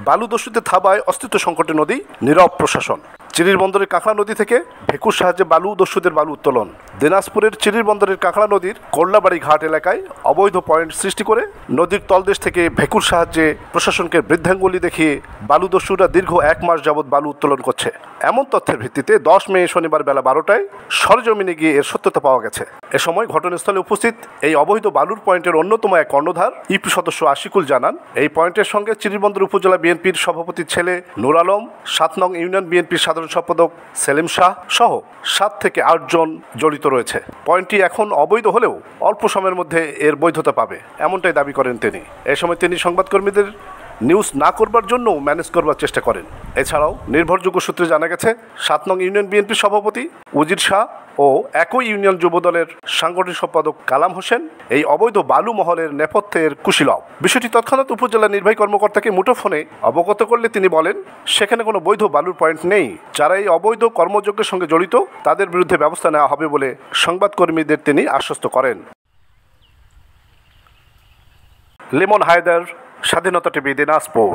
বালুদস্যুতে থাবায় অস্তিত্ব সংকটে নদী, নীরব প্রশাসন। চিরির বন্দরের কাঁকড়া নদী থেকে ভেকুর সাহায্যে দস্যুদের বালু উত্তোলন। দিনাজপুরের চিরির বন্দরের কাঁকড়া নদীর কোল্লাবাড়ি ঘাট এলাকায় অবৈধ পয়েন্ট সৃষ্টি করে নদীর তলদেশ থেকে ভেকুর সাহায্যে প্রশাসনকে বৃদ্ধাঙ্গুলি দেখিয়ে বালুদস্যুরা দীর্ঘ 1 মাস যাবৎ বালু উত্তোলন করছে। এমন তথ্যের ভিত্তিতে 10 মে শনিবার বেলা 12টায় সরজমিনে গিয়ে এর সত্যতা পাওয়া গেছে। এ সময় ঘটনাস্থলে উপস্থিত এই অবৈধ বালুর পয়েন্টের অন্যতম এক কর্ণধার ইউপি সদস্য আশিকুল জানান, এই পয়েন্টের সঙ্গে চিরিরবন্দর উপজেলা বিএনপির সভাপতির ছেলে নূর আলম, 7 নং ইউনিয়ন বিএনপির সাধারণ সম্পাদক সেলিম শাহ সহ 7 থেকে 8 জন জড়িত রয়েছে। পয়েন্টটি এখন অবৈধ হলেও অল্প সময়ের মধ্যে এর বৈধতা পাবে, এমনটাই দাবি করেন তিনি। এ সময় তিনি সংবাদকর্মীদের নিউজ না করবার জন্য ম্যানেজ করবার চেষ্টা করেন। এছাড়াও নির্ভরযোগ্য সূত্রে জানা গেছে 7 নং ইউনিয়ন বিএনপির সভাপতি উজির শাহ ও একই ইউনিয়ন যুবদলের সাংগঠনিক সম্পাদক কালাম হোসেন এই অবৈধ বালু মহলের নেপথ্যের কুশীলব। বিষয়টি তৎক্ষণাৎ উপজেলা নির্বাহী কর্মকর্তাকে মুঠোফোনে অবগত করলে তিনি বলেন, সেখানে কোনো বৈধ বালুর পয়েন্ট নেই। যারা এই অবৈধ কর্মযজ্ঞের সঙ্গে জড়িত তাদের বিরুদ্ধে ব্যবস্থা নেওয়া হবে বলে সংবাদকর্মীদের তিনি আশ্বস্ত করেন। লিমন হায়দার, স্বাধীনতা টিভি, দিনাজপুর।